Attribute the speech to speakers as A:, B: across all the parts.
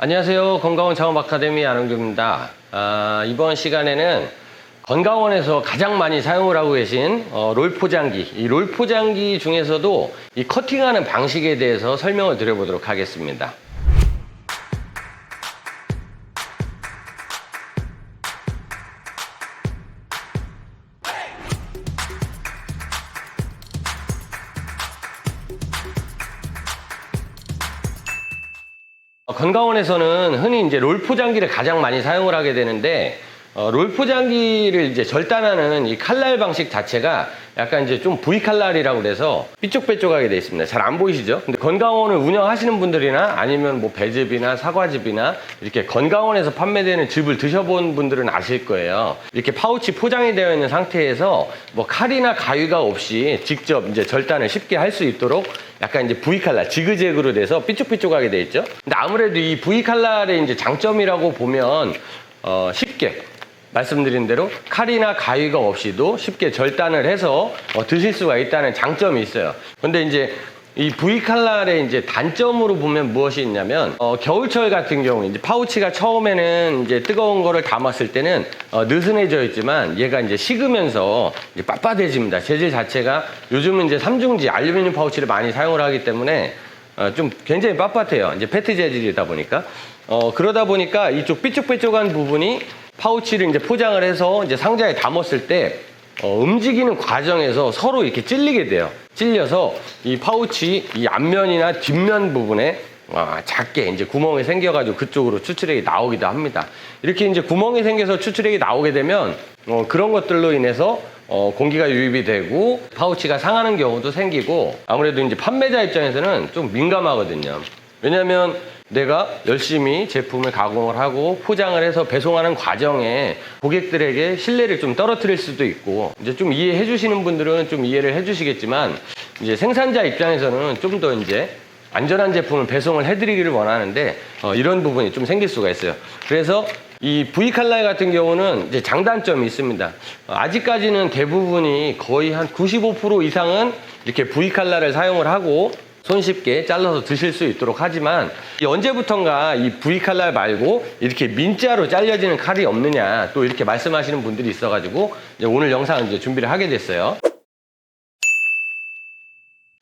A: 안녕하세요. 건강원 창업 아카데미 안홍규입니다. 이번 시간에는 건강원에서 가장 많이 사용을 하고 계신 롤 포장기, 이 롤 포장기 중에서도 이 커팅하는 방식에 대해서 설명을 드려보도록 하겠습니다. 건강원에서는 흔히 이제 롤 포장기를 가장 많이 사용을 하게 되는데, 롤 포장기를 이제 절단하는 이 칼날 방식 자체가 약간 이제 좀 V 칼날이라고 그래서 삐쪽빼쪽하게 되어 있습니다. 잘 안 보이시죠? 근데 건강원을 운영하시는 분들이나 아니면 뭐 배즙이나 사과즙이나 이렇게 건강원에서 판매되는 즙을 드셔본 분들은 아실 거예요. 이렇게 파우치 포장이 되어 있는 상태에서 뭐 칼이나 가위가 없이 직접 이제 절단을 쉽게 할 수 있도록 약간 이제 V 칼날, 지그재그로 돼서 삐쭉삐쭉하게 되어 있죠. 근데 아무래도 이 V 칼날의 이제 장점이라고 보면 쉽게 말씀드린 대로 칼이나 가위가 없이도 쉽게 절단을 해서 드실 수가 있다는 장점이 있어요. 근데 이제 이 V 칼날의 이제 단점으로 보면 무엇이 있냐면 겨울철 같은 경우 이제 파우치가 처음에는 이제 뜨거운 거를 담았을 때는 느슨해져 있지만 얘가 이제 식으면서 이제 빳빳해집니다. 재질 자체가 요즘은 이제 3중지 알루미늄 파우치를 많이 사용을 하기 때문에 좀 굉장히 빳빳해요. 이제 페트 재질이다 보니까 그러다 보니까 이쪽 삐쭉삐쭉한 부분이 파우치를 이제 포장을 해서 이제 상자에 담았을 때 움직이는 과정에서 서로 이렇게 찔리게 돼요. 찔려서 이 파우치 이 앞면이나 뒷면 부분에 작게 이제 구멍이 생겨가지고 그쪽으로 추출액이 나오기도 합니다. 이렇게 이제 구멍이 생겨서 추출액이 나오게 되면 그런 것들로 인해서 공기가 유입이 되고 파우치가 상하는 경우도 생기고, 아무래도 이제 판매자 입장에서는 좀 민감하거든요. 왜냐하면 내가 열심히 제품을 가공을 하고 포장을 해서 배송하는 과정에 고객들에게 신뢰를 좀 떨어뜨릴 수도 있고, 이제 좀 이해해 주시는 분들은 좀 이해를 해 주시겠지만, 이제 생산자 입장에서는 좀 더 이제 안전한 제품을 배송을 해드리기를 원하는데 이런 부분이 좀 생길 수가 있어요. 그래서 이 V 칼날 같은 경우는 이제 장단점이 있습니다. 아직까지는 대부분이 거의 한 95% 이상은 이렇게 V 칼날을 사용을 하고 손쉽게 잘라서 드실 수 있도록 하지만, 언제부턴가 이 V 칼날 말고 이렇게 민자로 잘려지는 칼이 없느냐 또 이렇게 말씀하시는 분들이 있어가지고 이제 오늘 영상을 이제 준비를 하게 됐어요.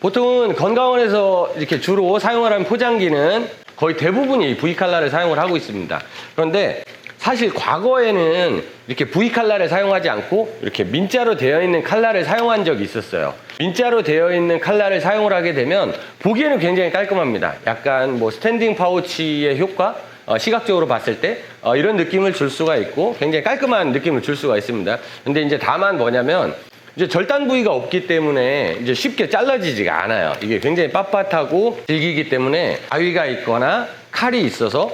A: 보통은 건강원에서 이렇게 주로 사용을 하는 포장기는 거의 대부분이 V 칼날을 사용을 하고 있습니다. 그런데 사실 과거에는 이렇게 V 칼날을 사용하지 않고 이렇게 민자로 되어 있는 칼날을 사용한 적이 있었어요. 민자로 되어 있는 칼날을 사용을 하게 되면 보기에는 굉장히 깔끔합니다. 약간 뭐 스탠딩 파우치의 효과? 시각적으로 봤을 때 이런 느낌을 줄 수가 있고 굉장히 깔끔한 느낌을 줄 수가 있습니다. 근데 이제 다만 뭐냐면 이제 절단 부위가 없기 때문에 이제 쉽게 잘라지지가 않아요. 이게 굉장히 빳빳하고 질기기 때문에 가위가 있거나 칼이 있어서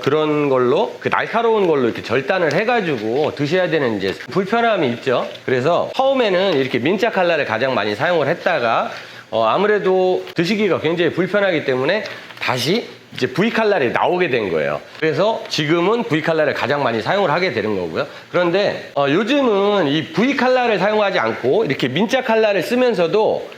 A: 그런 걸로 그 날카로운 걸로 이렇게 절단을 해가지고 드셔야 되는 이제 불편함이 있죠. 그래서 처음에는 이렇게 민자 칼날을 가장 많이 사용을 했다가 아무래도 드시기가 굉장히 불편하기 때문에 다시 이제 V 칼날이 나오게 된 거예요. 그래서 지금은 V 칼날을 가장 많이 사용을 하게 되는 거고요. 그런데 요즘은 이 V 칼날을 사용하지 않고 이렇게 민자 칼날을 쓰면서도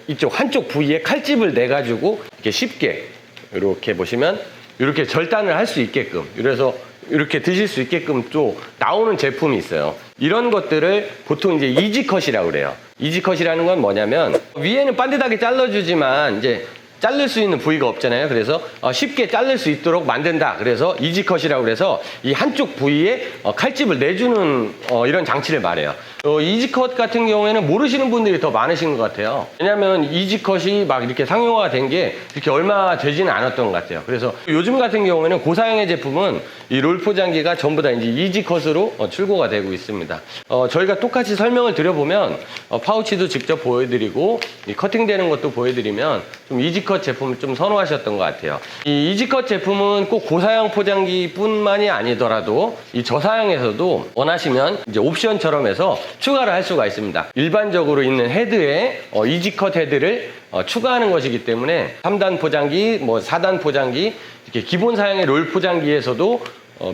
A: 이쪽 한쪽 부위에 칼집을 내 가지고 이렇게 쉽게 이렇게 보시면 이렇게 절단을 할 수 있게끔, 그래서 이렇게 드실 수 있게끔 또 나오는 제품이 있어요. 이런 것들을 보통 이제 이지컷이라고 그래요. 이지컷이라는 건 뭐냐면 위에는 반듯하게 잘라주지만 이제 자를 수 있는 부위가 없잖아요. 그래서 쉽게 자를 수 있도록 만든다. 그래서 이지컷이라고 그래서 이 한쪽 부위에 칼집을 내주는 이런 장치를 말해요. 이지컷 같은 경우에는 모르시는 분들이 더 많으신 것 같아요. 왜냐하면 이지컷이 막 이렇게 상용화가 된 게 그렇게 얼마 되지는 않았던 것 같아요. 그래서 요즘 같은 경우에는 고사양의 제품은 이 롤 포장기가 전부 다 이제 이지컷으로 출고가 되고 있습니다. 저희가 똑같이 설명을 드려보면 파우치도 직접 보여드리고 이 커팅되는 것도 보여드리면 좀 이지컷 제품을 좀 선호하셨던 것 같아요. 이 이지컷 제품은 꼭 고사양 포장기뿐만이 아니더라도 이 저사양에서도 원하시면 이제 옵션처럼 해서 추가를 할 수가 있습니다. 일반적으로 있는 헤드에 이지컷 헤드를 추가하는 것이기 때문에 3단 포장기, 뭐 4단 포장기, 이렇게 기본 사양의 롤 포장기에서도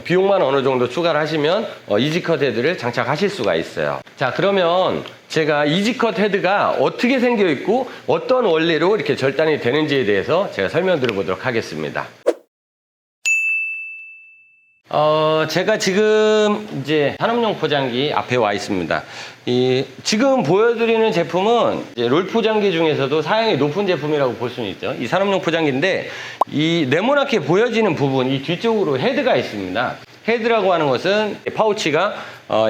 A: 비용만 어느 정도 추가를 하시면 이지컷 헤드를 장착하실 수가 있어요. 자, 그러면 제가 이지컷 헤드가 어떻게 생겨 있고 어떤 원리로 이렇게 절단이 되는지에 대해서 제가 설명드려 보도록 하겠습니다. 제가 지금 이제 산업용 포장기 앞에 와 있습니다. 지금 보여드리는 제품은 이제 롤 포장기 중에서도 사양이 높은 제품이라고 볼 수는 있죠. 이 산업용 포장기인데 이 네모나게 보여지는 부분, 이 뒤쪽으로 헤드가 있습니다. 헤드라고 하는 것은 파우치가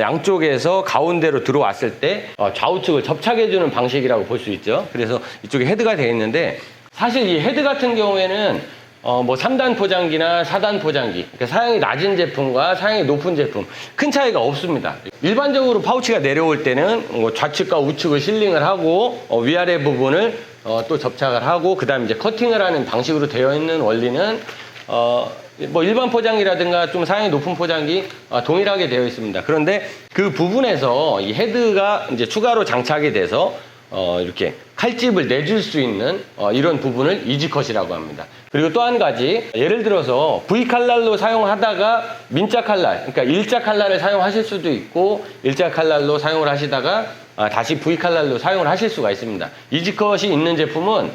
A: 양쪽에서 가운데로 들어왔을 때 좌우측을 접착해주는 방식이라고 볼 수 있죠. 그래서 이쪽에 헤드가 되어 있는데 사실 이 헤드 같은 경우에는 뭐 3단 포장기나 4단 포장기, 그러니까 사양이 낮은 제품과 사양이 높은 제품 큰 차이가 없습니다. 일반적으로 파우치가 내려올 때는 뭐 좌측과 우측을 실링을 하고 위아래 부분을 또 접착을 하고 그 다음에 이제 커팅을 하는 방식으로 되어 있는 원리는 뭐 일반 포장기라든가 좀 사양이 높은 포장기 동일하게 되어 있습니다. 그런데 그 부분에서 이 헤드가 이제 추가로 장착이 돼서 이렇게 칼집을 내줄 수 있는 이런 부분을 이지컷이라고 합니다. 그리고 또 한 가지, 예를 들어서 V칼날로 사용하다가 민자 칼날, 그러니까 일자 칼날을 사용하실 수도 있고 일자 칼날로 사용을 하시다가 다시 V칼날로 사용을 하실 수가 있습니다. 이지컷이 있는 제품은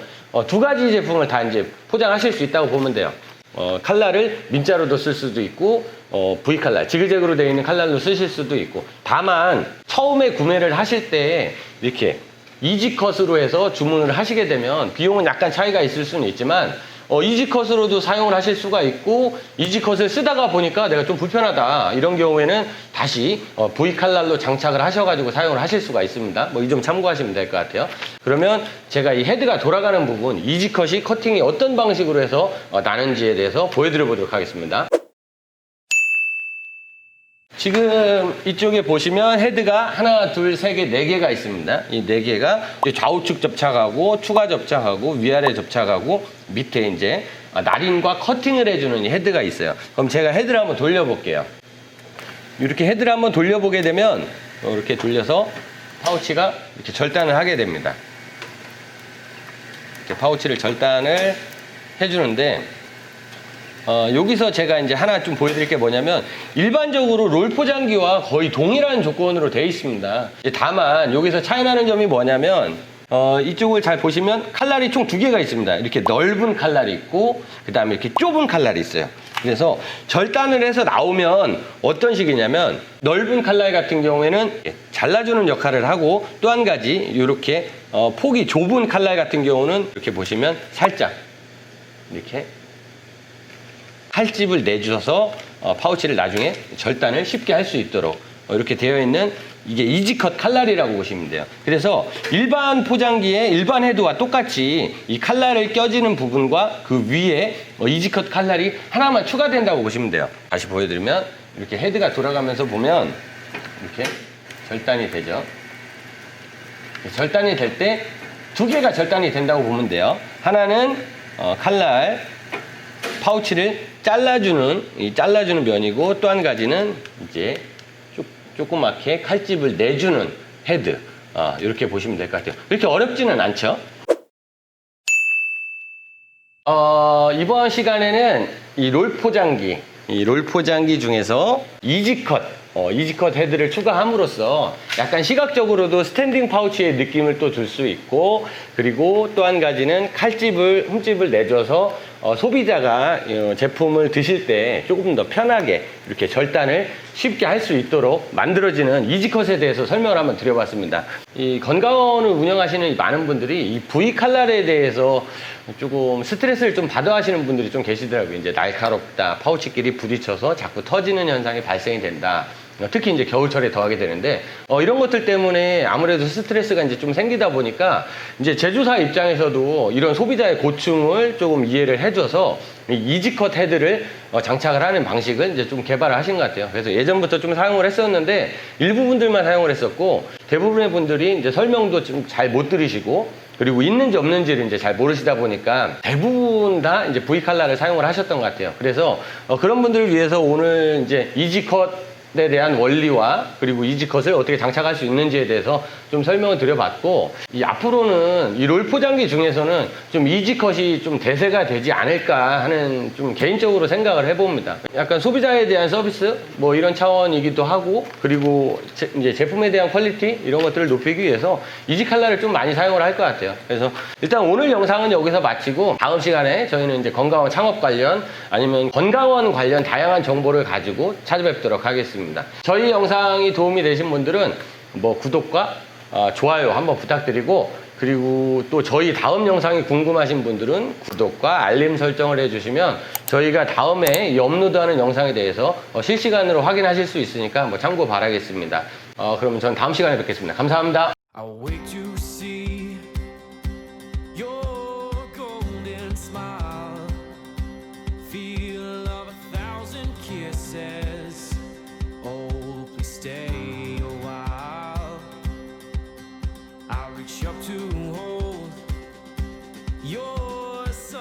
A: 두 가지 제품을 다 이제 포장하실 수 있다고 보면 돼요. 칼날을 민자로도 쓸 수도 있고 V칼날, 지그재그로 되어 있는 칼날로 쓰실 수도 있고, 다만 처음에 구매를 하실 때 이렇게 이지컷으로 해서 주문을 하시게 되면 비용은 약간 차이가 있을 수는 있지만 이지컷으로도 사용을 하실 수가 있고, 이지컷을 쓰다가 보니까 내가 좀 불편하다 이런 경우에는 다시 V칼날로 장착을 하셔가지고 사용을 하실 수가 있습니다. 뭐 이 점 참고하시면 될 것 같아요. 그러면 제가 이 헤드가 돌아가는 부분, 이지컷이 커팅이 어떤 방식으로 해서 나는지에 대해서 보여드려 보도록 하겠습니다. 지금 이쪽에 보시면 헤드가 하나, 둘, 세 개, 네 개가 있습니다. 이 네 개가 좌우측 접착하고 추가 접착하고 위아래 접착하고 밑에 이제 날인과 커팅을 해주는 이 헤드가 있어요. 그럼 제가 헤드를 한번 돌려볼게요. 이렇게 헤드를 한번 돌려보게 되면 이렇게 돌려서 파우치가 이렇게 절단을 하게 됩니다. 이렇게 파우치를 절단을 해주는데 여기서 제가 이제 하나 좀 보여드릴 게 뭐냐면 일반적으로 롤 포장기와 거의 동일한 조건으로 되어 있습니다. 다만 여기서 차이 나는 점이 뭐냐면 이쪽을 잘 보시면 칼날이 총 두 개가 있습니다. 이렇게 넓은 칼날이 있고 그 다음에 이렇게 좁은 칼날이 있어요. 그래서 절단을 해서 나오면 어떤 식이냐면 넓은 칼날 같은 경우에는 잘라주는 역할을 하고, 또 한 가지 이렇게 폭이 좁은 칼날 같은 경우는 이렇게 보시면 살짝 이렇게 칼집을 내주셔서 파우치를 나중에 절단을 쉽게 할 수 있도록 이렇게 되어 있는 이게 이지컷 칼날이라고 보시면 돼요. 그래서 일반 포장기의 일반 헤드와 똑같이 이 칼날을 껴지는 부분과 그 위에 이지컷 칼날이 하나만 추가된다고 보시면 돼요. 다시 보여드리면 이렇게 헤드가 돌아가면서 보면 이렇게 절단이 되죠. 절단이 될 때 두 개가 절단이 된다고 보면 돼요. 하나는 칼날 파우치를 잘라주는 면이고, 또 한 가지는 이제 조그맣게 칼집을 내주는 헤드. 이렇게 보시면 될 것 같아요. 이렇게 어렵지는 않죠? 이번 시간에는 이 롤 포장기 중에서 이지컷 헤드를 추가함으로써 약간 시각적으로도 스탠딩 파우치의 느낌을 또 줄 수 있고, 그리고 또 한 가지는 흠집을 내줘서 소비자가 제품을 드실 때 조금 더 편하게 이렇게 절단을 쉽게 할 수 있도록 만들어지는 이지컷에 대해서 설명을 한번 드려봤습니다. 이 건강원을 운영하시는 많은 분들이 이 V칼날에 대해서 조금 스트레스를 좀 받아 하시는 분들이 좀 계시더라고요. 이제 날카롭다, 파우치끼리 부딪혀서 자꾸 터지는 현상이 발생이 된다. 특히 이제 겨울철에 더하게 되는데, 이런 것들 때문에 아무래도 스트레스가 이제 좀 생기다 보니까 이제 제조사 입장에서도 이런 소비자의 고충을 조금 이해를 해줘서 이지컷 헤드를 장착을 하는 방식을 이제 좀 개발을 하신 것 같아요. 그래서 예전부터 좀 사용을 했었는데 일부 분들만 사용을 했었고, 대부분의 분들이 이제 설명도 좀 잘 못 들으시고, 그리고 있는지 없는지를 이제 잘 모르시다 보니까 대부분 다 이제 V칼날을 사용을 하셨던 것 같아요. 그래서 그런 분들을 위해서 오늘 이제 이지컷 대한 원리와 그리고 이지컷을 어떻게 장착할 수 있는지에 대해서 좀 설명을 드려봤고, 이 앞으로는 이 롤 포장기 중에서는 좀 이지컷이 좀 대세가 되지 않을까 하는 좀 개인적으로 생각을 해봅니다. 약간 소비자에 대한 서비스 뭐 이런 차원이기도 하고, 그리고 이제 제품에 대한 퀄리티 이런 것들을 높이기 위해서 이지 칼라를 좀 많이 사용을 할 것 같아요. 그래서 일단 오늘 영상은 여기서 마치고, 다음 시간에 저희는 이제 건강원 창업 관련 아니면 건강원 관련 다양한 정보를 가지고 찾아뵙도록 하겠습니다. 저희 영상이 도움이 되신 분들은 뭐 구독과 좋아요 한번 부탁드리고, 그리고 또 저희 다음 영상이 궁금하신 분들은 구독과 알림 설정을 해주시면 저희가 다음에 이 업로드하는 영상에 대해서 실시간으로 확인하실 수 있으니까 한번 참고 바라겠습니다. 그럼 전 다음 시간에 뵙겠습니다. 감사합니다.